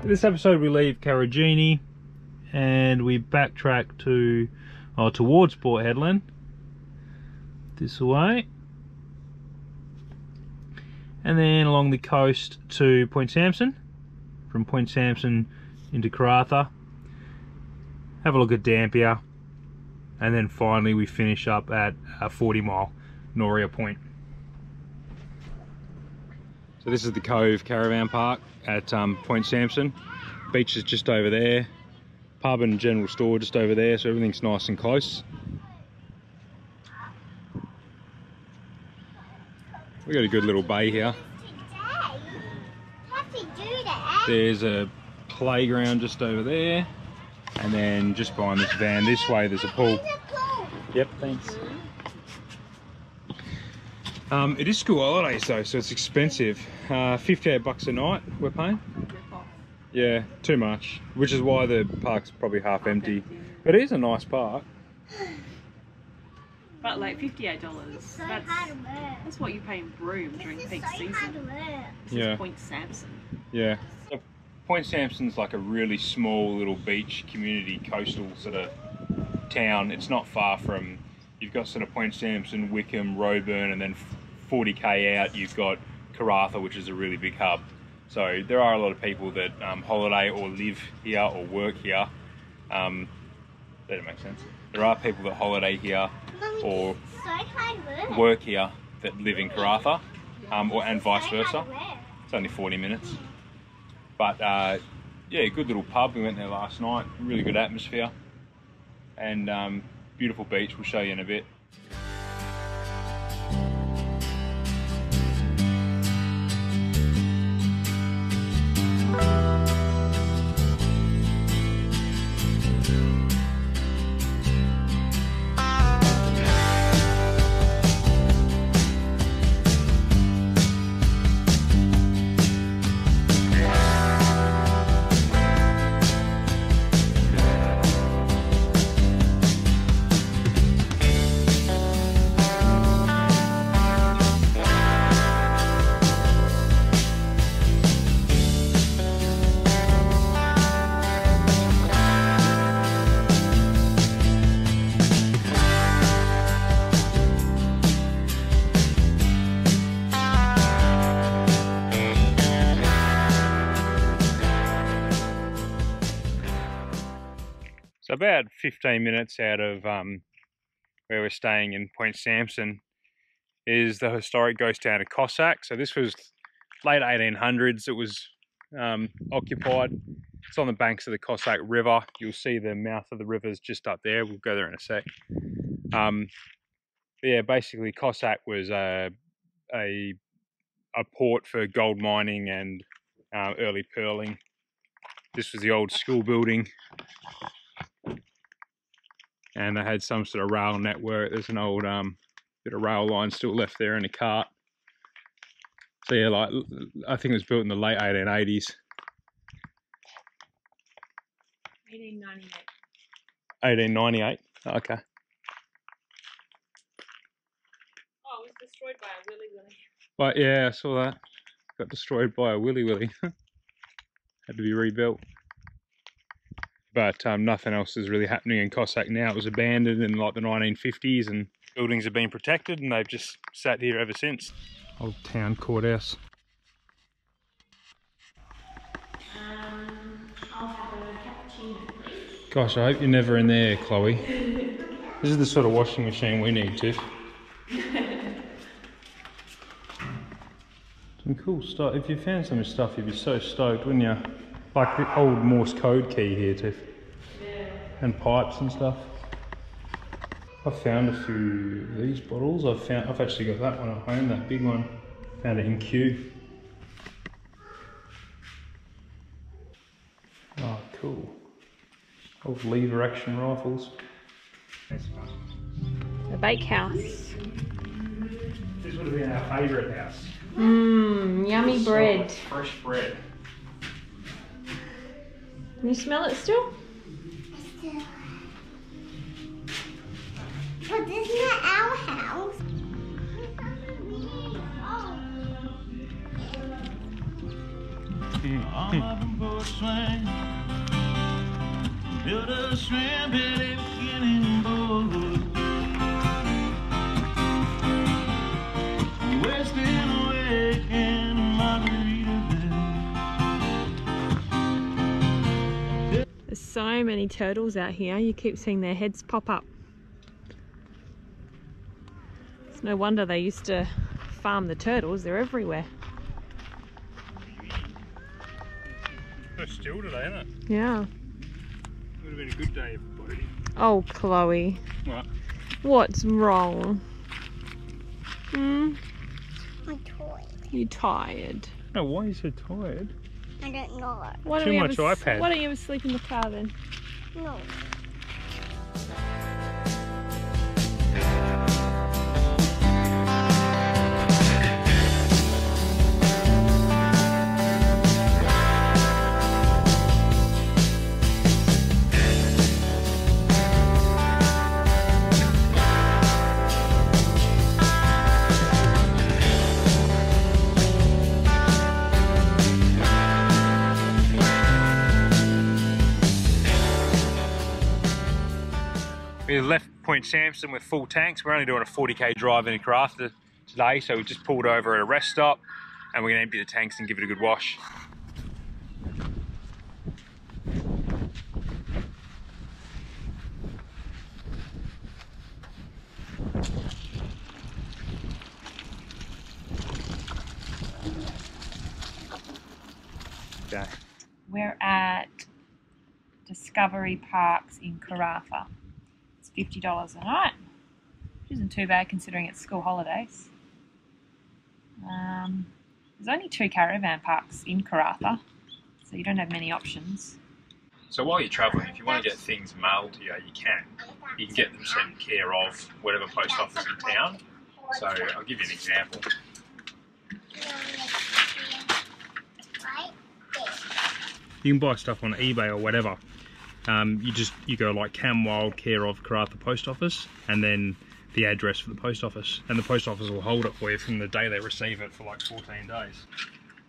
This episode we leave Karratha and we backtrack to towards Port Hedland, this way, and then along the coast to Point Samson, from Point Samson into Karratha, have a look at Dampier, and then finally we finish up at 40 mile Gnoorea Point. So this is the Cove Caravan Park at Point Samson. Beach is just over there. Pub and general store just over there, so everything's nice and close. We got a good little bay here. There's a playground just over there, and then just behind this van this way there's a pool. Yep, thanks. It is school holidays though, so it's expensive. 58 bucks a night we're paying. Yeah, too much, which is why the park's probably half empty. But it is a nice park. But like $58, that's what you pay in Broome during peak season. This is Point Samson. Yeah. So Point Samson's like a really small little beach community coastal sort of town. It's not far from, you've got sort of Point Samson, Wickham, Roebourne, and then 40k out you've got Karratha, which is a really big hub. So there are a lot of people that holiday or live here or work here. That don't make sense. There are people that holiday here or work here that live in Karratha, and vice versa. It's only 40 minutes. But yeah, good little pub. We went there last night. Really good atmosphere. And beautiful beach. We'll show you in a bit. So about 15 minutes out of where we're staying in Point Samson is the historic ghost town of Cossack. So this was late 1800s. It was occupied. It's on the banks of the Cossack River. You'll see the mouth of the river's just up there. We'll go there in a sec. But yeah, basically Cossack was a port for gold mining and early pearling. This was the old school building. And they had some sort of rail network. There's an old bit of rail line still left there in a cart. So yeah, like I think it was built in the late 1880s. 1898. 1898. Okay. Oh, it was destroyed by a willy willy. But yeah, I saw that. Got destroyed by a willy willy. Had to be rebuilt. But nothing else is really happening in Cossack now. It was abandoned in like the 1950s and buildings have been protected and they've just sat here ever since. Old town courthouse. I'll have a cappuccino, please. Gosh, I hope you're never in there, Chloe. This is the sort of washing machine we need, Tiff. Some cool stuff. If you found some stuff, you'd be so stoked, wouldn't you? Like the old Morse code key here, Tiff. Yeah. And pipes and stuff. I found a few of these bottles. I've actually got that one at home, that big one. Found it in Kew. Oh, cool. Old lever action rifles. The bakehouse. This would have been our favourite house. Mmm, yummy bread. Fresh bread. Can you smell it still? But isn't it our house? I'm up in Port Swain. Built a shrimp at a beginning boat. Wasting awake in Margaritaville. There's so many turtles out here, you keep seeing their heads pop up. It's no wonder they used to farm the turtles, they're everywhere. It's still today, isn't it? Yeah. Would have been a good day for boating. Oh, Chloe. What? What's wrong? Hmm? I'm tired. You tired? No, why are you so tired? I don't know. Why don't Too we much iPad. Why don't you ever sleep in the car then? No. We left Point Samson with full tanks. We're only doing a 40k drive into Karratha today, so we just pulled over at a rest stop and we're going to empty the tanks and give it a good wash. Okay. We're at Discovery Parks in Karratha. It's $50 a night, which isn't too bad considering it's school holidays. There's only 2 caravan parks in Karratha, so you don't have many options. So while you're travelling, if you want to get things mailed to you, you can. You can get them sent care of whatever post office in town. So I'll give you an example. You can buy stuff on eBay or whatever. You go like Cam Wild care of Karratha Post Office and then the address for the post office, and the post office will hold it for you from the day they receive it for like 14 days.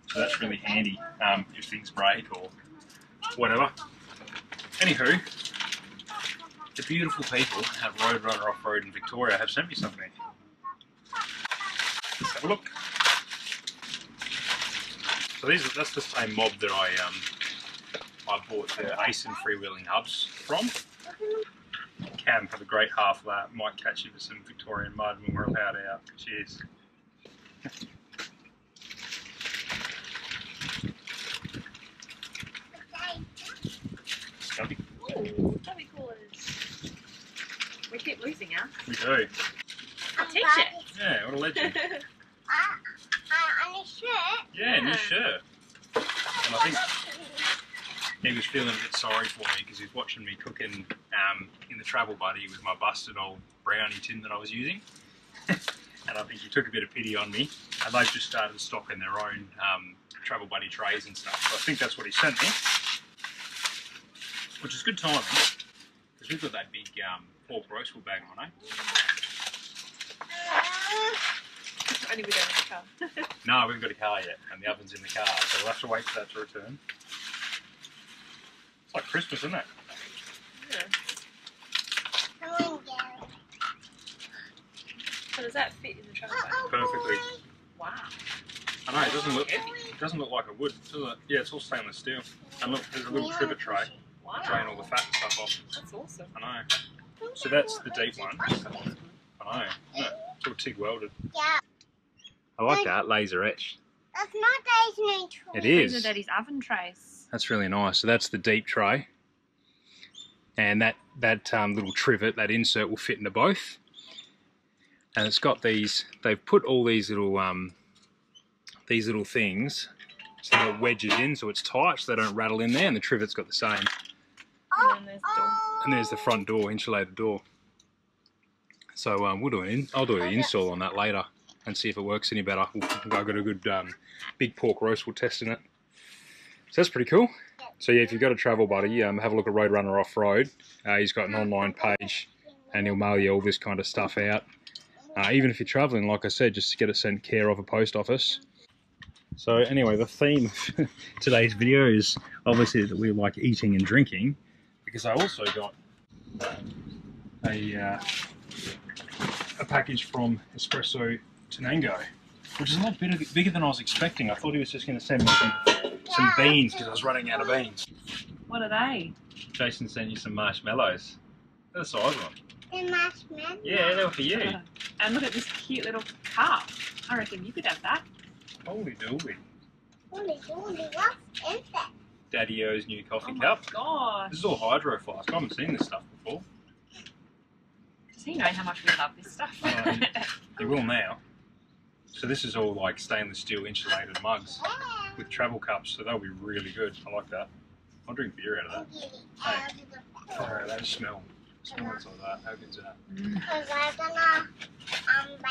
So that's really handy if things break or whatever. Anywho, the beautiful people at Roadrunner Off-Road in Victoria have sent me something. Let's have a look. So that's the same mob that I bought the Ace and freewheeling hubs from. Cam, have a great half lap. Might catch you with some Victorian mud when we're allowed out. Cheers. Stubby. Ooh, stubby coolers. We keep losing us. We do. A t-shirt. Yeah, what a legend. On a shirt. Yeah, new shirt. And I think he was feeling a bit sorry for me because he was watching me cooking in the travel buddy with my busted old brownie tin that I was using. And I think he took a bit of pity on me, and they've just started stocking their own travel buddy trays and stuff. So I think that's what he sent me, which is good timing because we've got that big pork roast bag on, eh? Only we don't have a car. No, we haven't got a car yet, and the oven's in the car, so we'll have to wait for that to return. It's like Christmas, isn't it? Yeah. Come on, Gary. So does that fit in the travel bag? Perfectly. Wow. I know, it doesn't look like it would, does it? Yeah, it's all stainless steel. And look, there's a little trivet tray to Wow. drain all the fat and stuff off. That's awesome. I know. So that's the deep one. I know, isn't it? It's all TIG welded. Yeah. I like that, laser etched. That's not Daddy's new toy. It These are is. Daddy's oven trays. That's really nice. So that's the deep tray. And that little trivet, that insert will fit into both. And it's got these, they've put all these little things, so it wedges in so it's tight so they don't rattle in there, and the trivet's got the same. And then there's the door. And there's the front door, insulated door. So we'll do I'll do the install on that later and see if it works any better. I've got a good big pork roast we'll test in it. So that's pretty cool. So yeah, if you've got a travel buddy, have a look at Roadrunner Off-Road. He's got an online page and he'll mail you all this kind of stuff out. Even if you're travelling, like I said, just get it sent care of a post office. So anyway, the theme of today's video is obviously that we like eating and drinking, because I also got a package from Espresso Tenango, which is a lot bigger than I was expecting. I thought he was just going to send me some beans because I was running out of beans. What are they? Jason sent you some marshmallows. They're the size of them. The marshmallow. Yeah, they were for you. And look at this cute little cup. I reckon you could have that. Holy dooly. Holy dooly, what's in that? Daddy-O's new coffee Oh cup. my gosh. This is all hydro flask. I haven't seen this stuff before. Does he know how much we love this stuff? He will now. So this is all like stainless steel insulated mugs with travel cups, so they'll be really good. I like that. I'll drink beer out of that. Hey. Oh, that smell. Smells like that. How good's that? Because I'm gonna,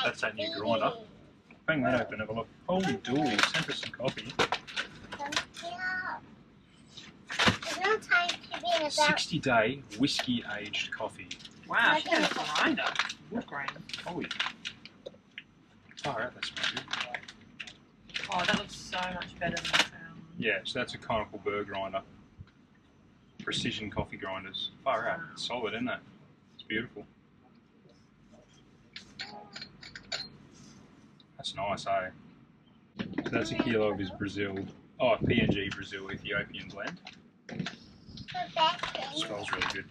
That's that new grinder. Bang that open, have a look. Holy dooly, sent us some coffee. There's no time to be in a 60-day whiskey aged coffee. Wow, she has a grinder. Wood grain. Holy. Alright, that smells good. Oh, that looks so much better than Yeah, so that's a conical burr grinder. Precision coffee grinders. Far out. It's solid, isn't it? It's beautiful. That's nice, eh? So that's a kilo of his Brazil. Oh, PNG Brazil Ethiopian blend. Smells really good.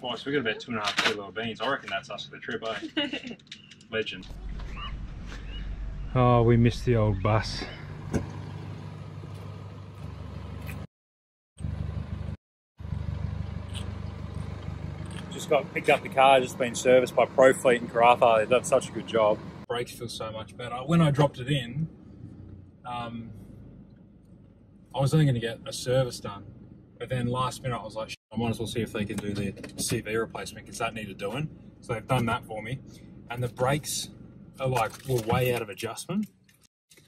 Well, so we got about 2.5 kilo of beans. I reckon that's us for the trip, eh? Legend. Oh, we missed the old bus. Just picked up the car, just been serviced by ProFleet in Karratha. They've done such a good job. Brakes feel so much better. When I dropped it in, I was only going to get a service done, but then last minute I was like, I might as well see if they can do the CV replacement because that needed doing. So they've done that for me, and the brakes are were way out of adjustment.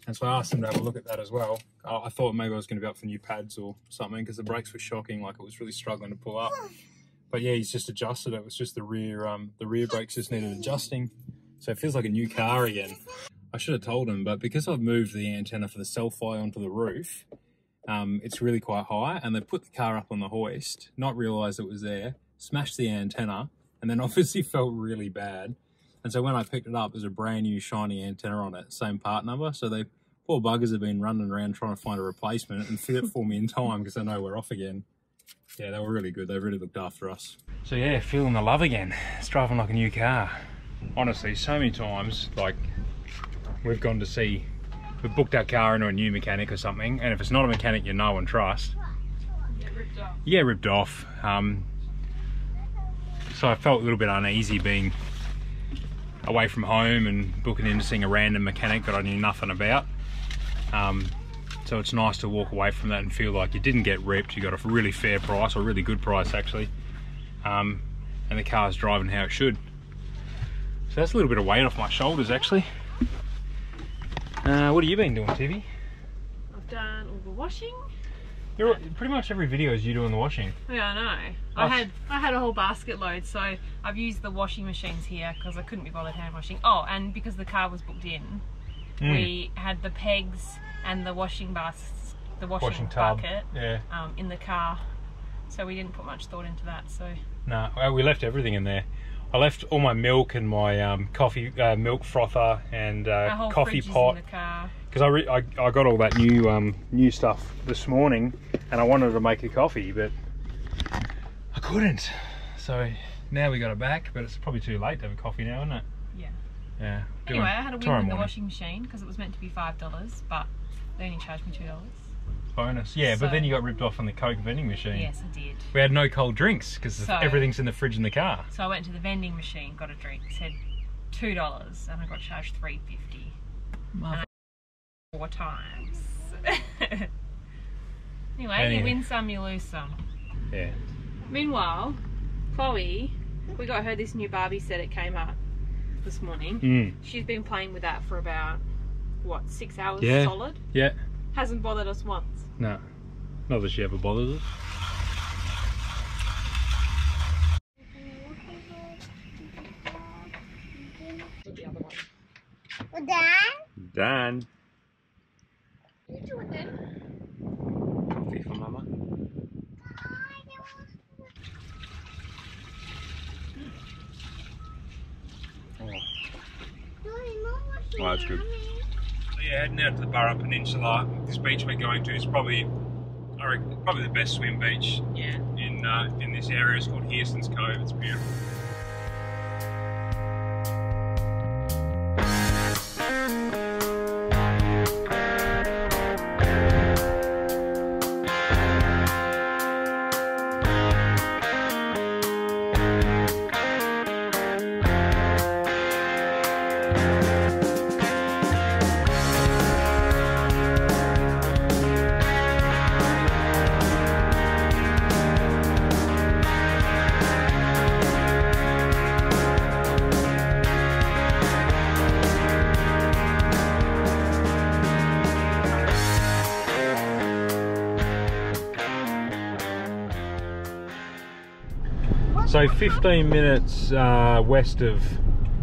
And so I asked them to have a look at that as well. I thought maybe I was going to be up for new pads or something because the brakes were shocking, like it was really struggling to pull up. But yeah, he's just adjusted it. It was just the rear brakes just needed adjusting. So it feels like a new car again. I should have told him, but because I've moved the antenna for the selfie onto the roof, it's really quite high, and they put the car up on the hoist, not realise it was there, smashed the antenna, and then obviously felt really bad. And so when I picked it up, there's a brand new shiny antenna on it, same part number. So they, poor buggers, have been running around trying to find a replacement and fit it for me in time because they know we're off again. Yeah, they were really good. They really looked after us. So yeah, feeling the love again. It's driving like a new car. Honestly, so many times, like, we've gone to see, we've booked our car into a new mechanic or something, and if it's not a mechanic you know and trust, you get ripped off. So I felt a little bit uneasy being away from home and booking in to seeing a random mechanic that I knew nothing about. So it's nice to walk away from that and feel like you didn't get ripped, you got a really fair price, or a really good price actually, and the car's driving how it should. So that's a little bit of weight off my shoulders actually. What have you been doing, Tivy? I've done all the washing. You're pretty much every video is you doing the washing. Yeah, I know. I had a whole basket load, so I've used the washing machines here because I couldn't be bothered hand washing. Oh, and because the car was booked in, we had the pegs and the washing washing bucket in the car, so we didn't put much thought into that. So no, we left everything in there. I left all my milk and my coffee milk frother and coffee pot in the car. Because I got all that new stuff this morning, and I wanted to make a coffee, but I couldn't. So now we got it back, but it's probably too late to have a coffee now, isn't it? Yeah. Yeah. Anyway, I had a win with the washing machine because it was meant to be $5, but they only charged me $2. Bonus. Yeah, but then you got ripped off on the Coke vending machine. Yes, I did. We had no cold drinks because everything's in the fridge in the car. So I went to the vending machine, got a drink, said $2, and I got charged $3.50. 4 times. Anyway, you win some, you lose some. Yeah. Meanwhile, Chloe, we got her this new Barbie set at Kmart this morning. She's been playing with that for about, what, 6 hours solid? Yeah. Hasn't bothered us once. No. Not that she ever bothers us. Dan? Dan. Coffee for Mama. Oh, that's good. So yeah, heading out to the Burrup Peninsula. This beach we're going to is probably, I reckon, probably the best swim beach in this area. It's called Hearsons Cove. It's beautiful. So 15 minutes west of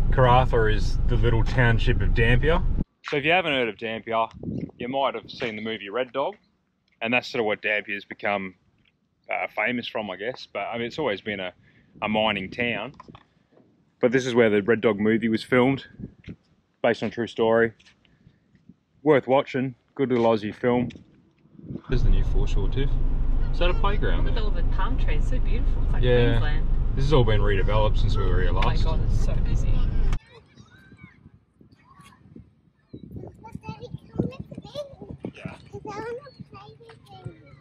Karratha is the little township of Dampier. So if you haven't heard of Dampier, you might have seen the movie Red Dog, and that's sort of what Dampier's become famous from, I guess. But I mean, it's always been a mining town. But this is where the Red Dog movie was filmed, based on a true story. Worth watching, good little Aussie film. There's the new foreshore, Tiff. Is that a playground? Look at all the palm trees, so beautiful. It's like Queensland. This has all been redeveloped since we were here last. Oh my god, it's so busy. Yeah.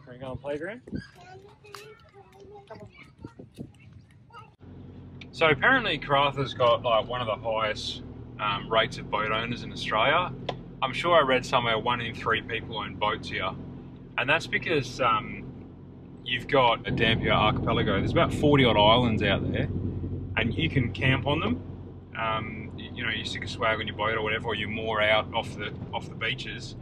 Can we go on playground? So apparently Karratha's got like one of the highest rates of boat owners in Australia. I'm sure I read somewhere 1 in 3 people own boats here. And that's because you've got a Dampier archipelago. There's about 40 odd islands out there, and you can camp on them. You know, you stick a swag on your boat or whatever, or you moor out off the beaches.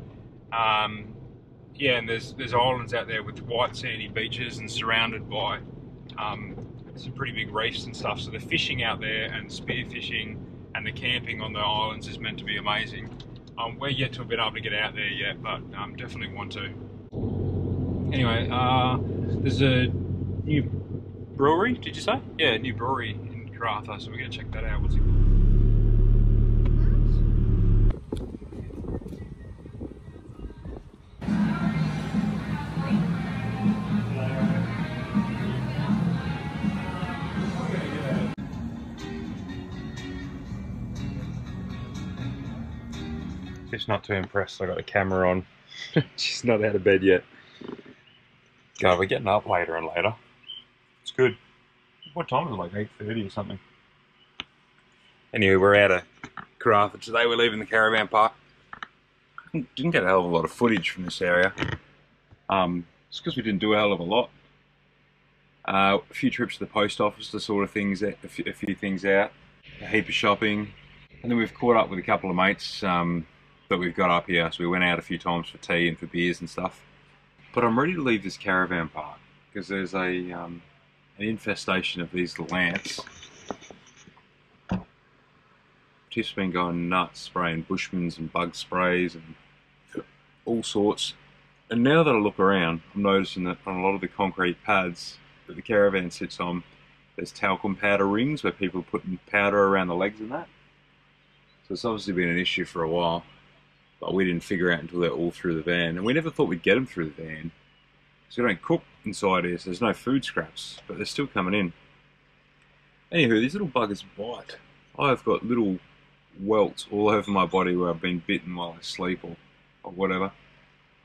Yeah, and there's islands out there with white sandy beaches and surrounded by some pretty big reefs and stuff. So the fishing out there and spearfishing and the camping on the islands is meant to be amazing. We're yet to have been able to get out there yet, but definitely want to. Anyway, there's a new brewery, did you say? Yeah, a new brewery in Karratha, so we're going to check that out. What's it called? Just not too impressed. I got the camera on. She's not out of bed yet. God, we're getting up later and later. It's good. What time is it? Like 8:30 or something. Anyway, we're out of Karratha today. We're leaving the caravan park. Didn't get a hell of a lot of footage from this area. It's because we didn't do a hell of a lot. A few trips to the post office to sort of things, a few things out. A heap of shopping. And then we've caught up with a couple of mates that we've got up here. So we went out a few times for tea and for beers and stuff. But I'm ready to leave this caravan park because there's an infestation of these little ants. Tiff's been going nuts, spraying Bushmans and bug sprays and all sorts. And now that I look around, I'm noticing that on a lot of the concrete pads that the caravan sits on, there's talcum powder rings where people are putting powder around the legs and that. So it's obviously been an issue for a while. But we didn't figure out until they're all through the van. And we never thought we'd get them through the van. So we don't cook inside here, so there's no food scraps. But they're still coming in. Anywho, these little buggers bite. I've got little welts all over my body where I've been bitten while I sleep or whatever.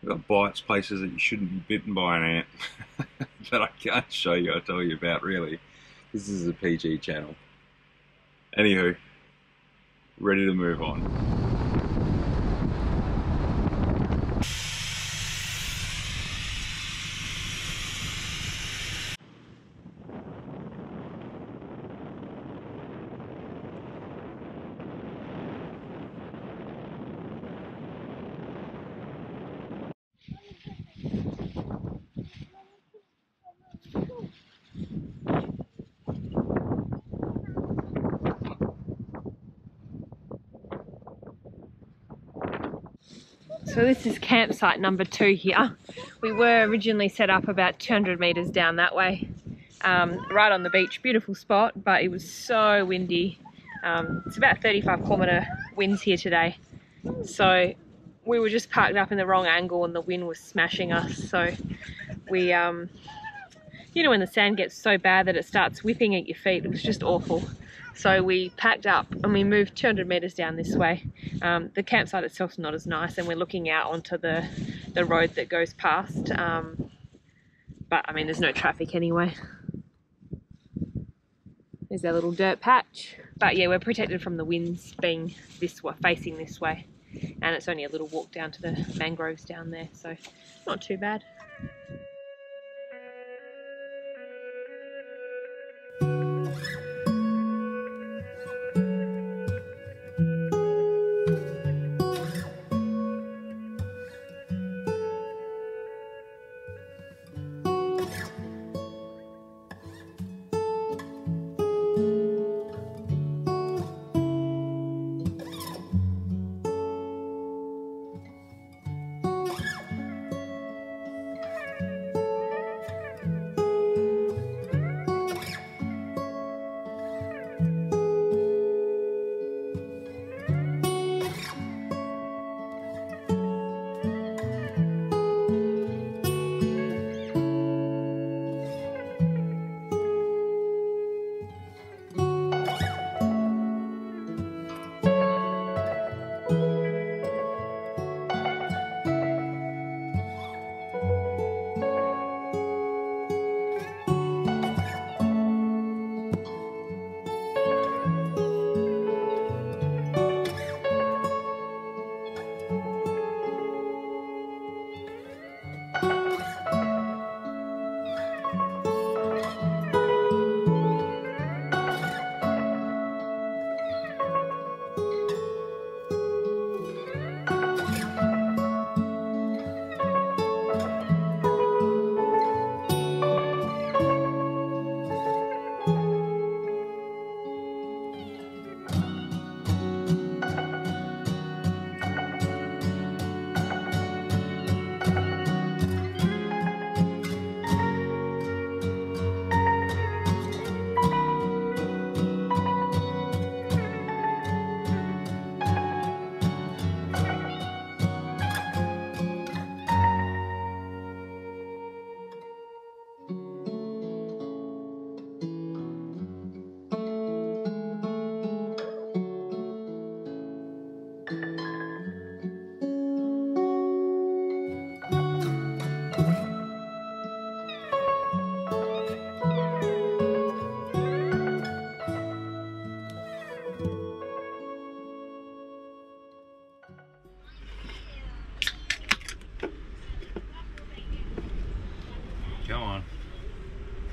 I've got bites, places that you shouldn't be bitten by an ant. That I can't show you or tell you about, really. This is a PG channel. Anywho, ready to move on. So this is campsite number 2 here. We were originally set up about 200 metres down that way, right on the beach. Beautiful spot, but it was so windy. It's about 35-kilometre winds here today. So we were just parked up in the wrong angle and the wind was smashing us. So we, you know when the sand gets so bad that it starts whipping at your feet, it was just awful. So we packed up and we moved 200 metres down this way. The campsite itself is not as nice and we're looking out onto the road that goes past. But I mean, there's no traffic anyway. There's our little dirt patch. But yeah, we're protected from the winds being this way, facing this way. And it's only a little walk down to the mangroves down there, so not too bad.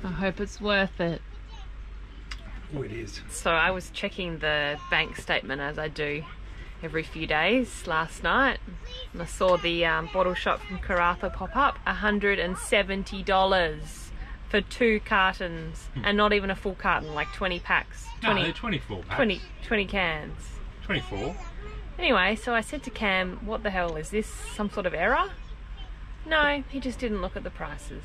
I hope it's worth it. Oh, it is. So I was checking the bank statement as I do every few days last night, and I saw the bottle shop from Karratha pop up. $170 for 2 cartons, and not even a full carton, like 20 packs. 20, no, they're 24 packs. 20 cans. 24. Anyway, so I said to Cam, what the hell, is this some sort of error? No, he just didn't look at the prices.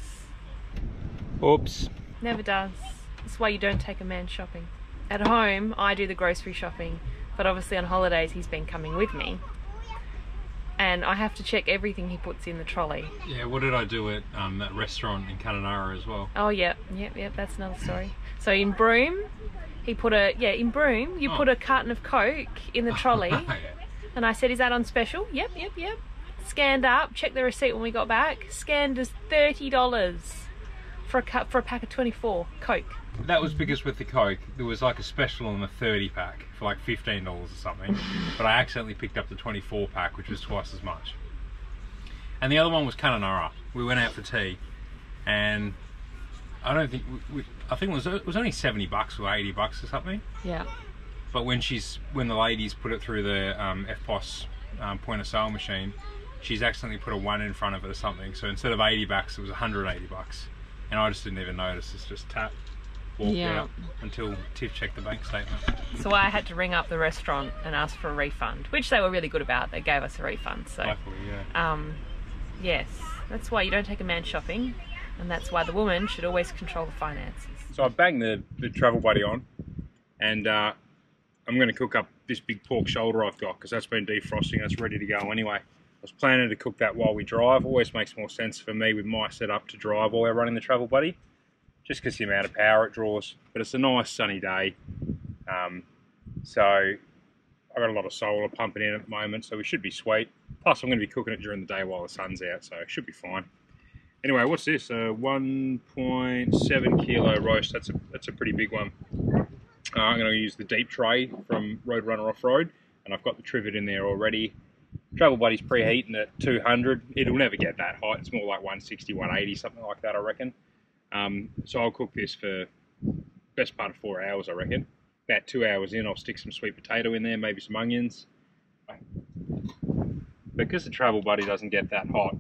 Oops. Never does. That's why you don't take a man shopping. At home, I do the grocery shopping, but obviously on holidays he's been coming with me. And I have to check everything he puts in the trolley. Yeah, what did I do at that restaurant in Gnoorea as well? Oh, yep, that's another story. So in Broome, he put in Broome, you put a carton of Coke in the trolley. Yeah. And I said, is that on special? Yep. Scanned up, checked the receipt when we got back, scanned as $30 for a pack of 24 Coke. That was because with the Coke, there was like a special on the 30 pack for like $15 or something, but I accidentally picked up the 24 pack, which was twice as much. And the other one was Gnoorea. We went out for tea, and I don't think I think it was only $70 or $80 or something. Yeah. But when the ladies put it through the FPOS point of sale machine, she's accidentally put a 1 in front of it or something. So instead of $80, it was $180, and I just didn't even notice. It's just tap. walked out until Tiff checked the bank statement. So I had to ring up the restaurant and ask for a refund, which they were really good about. They gave us a refund. So, Luckily, yeah. Yes, that's why you don't take a man shopping, and that's why the woman should always control the finances. So I banged the travel buddy on, and I'm going to cook up this big pork shoulder I've got because that's been defrosting. That's ready to go anyway. I was planning to cook that while we drive. Always makes more sense for me with my setup to drive while we're running the travel buddy, just because the amount of power it draws. But it's a nice sunny day, so I've got a lot of solar pumping in at the moment, so we should be sweet. Plus I'm going to be cooking it during the day while the sun's out, so it should be fine. Anyway, what's this? A 1.7 kilo roast. That's a pretty big one. I'm going to use the deep tray from Roadrunner Off-Road, and I've got the trivet in there already. Travel buddy's preheating at 200. It'll never get that hot. It's more like 160, 180, something like that, I reckon. So I'll cook this for best part of 4 hours, I reckon. About 2 hours in, I'll stick some sweet potato in there, maybe some onions. Because the travel buddy doesn't get that hot,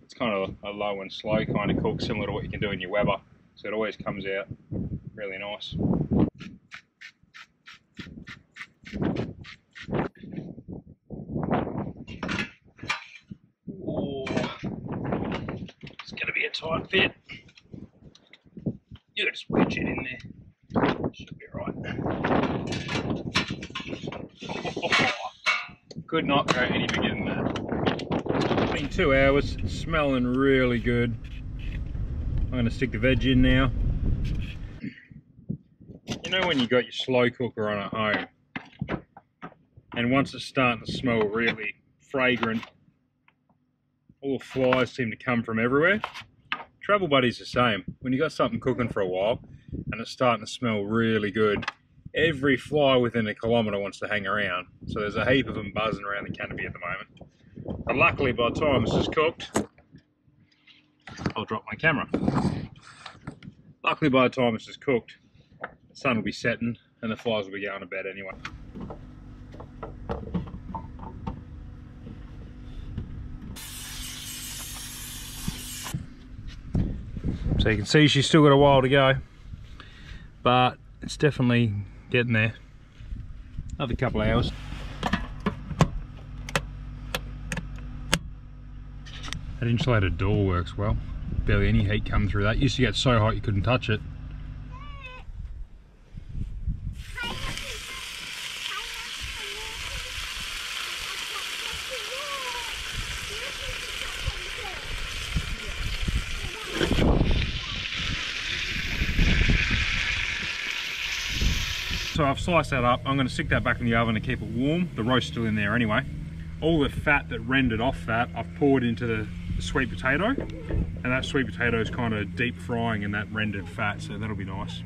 it's kind of a low and slow kind of cook, similar to what you can do in your Weber. So it always comes out really nice. Oh, it's going to be a tight fit. You just wedge it in there. Should be right. Could not go any bigger than that. It's been 2 hours, smelling really good. I'm going to stick the veg in now. You know when you got your slow cooker on at home, and once it's starting to smell really fragrant, all the flies seem to come from everywhere? Travel buddy's the same. When you got something cooking for a while, and it's starting to smell really good, every fly within a kilometre wants to hang around. So there's a heap of them buzzing around the canopy at the moment. But luckily by the time this is cooked, I'll drop my camera. Luckily by the time this is cooked, the sun will be setting and the flies will be going to bed anyway. So you can see she's still got a while to go, but it's definitely getting there. Another couple of hours. That insulated door works well. Barely any heat coming through that. Used to get so hot you couldn't touch it. So I've sliced that up. I'm going to stick that back in the oven to keep it warm. The roast's still in there anyway. All the fat that rendered off that, I've poured into the sweet potato, and that sweet potato is kind of deep frying in that rendered fat, so that'll be nice.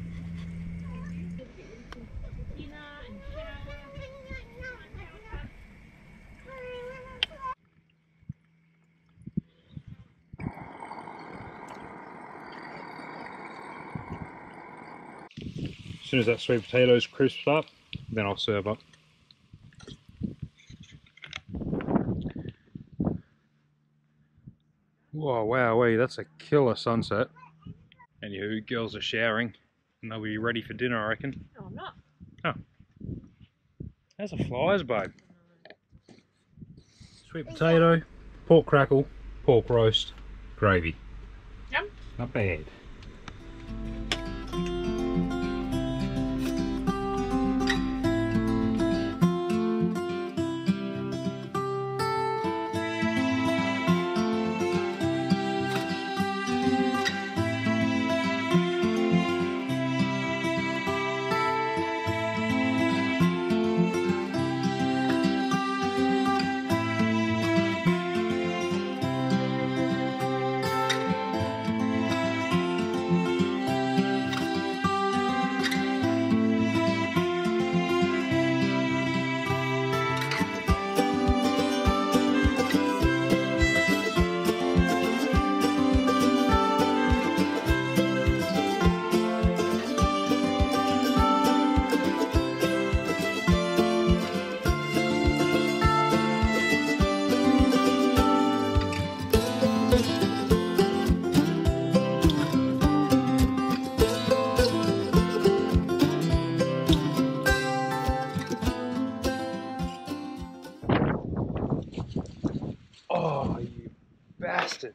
As soon as that sweet potatoes crisps up, then I'll serve up. Whoa, wowee, that's a killer sunset. And you girls are showering, and they'll be ready for dinner, I reckon. No, I'm not. Oh. How's the flies, babe? Sweet potato, pork crackle, pork roast, gravy. Yum. Not bad. bastard.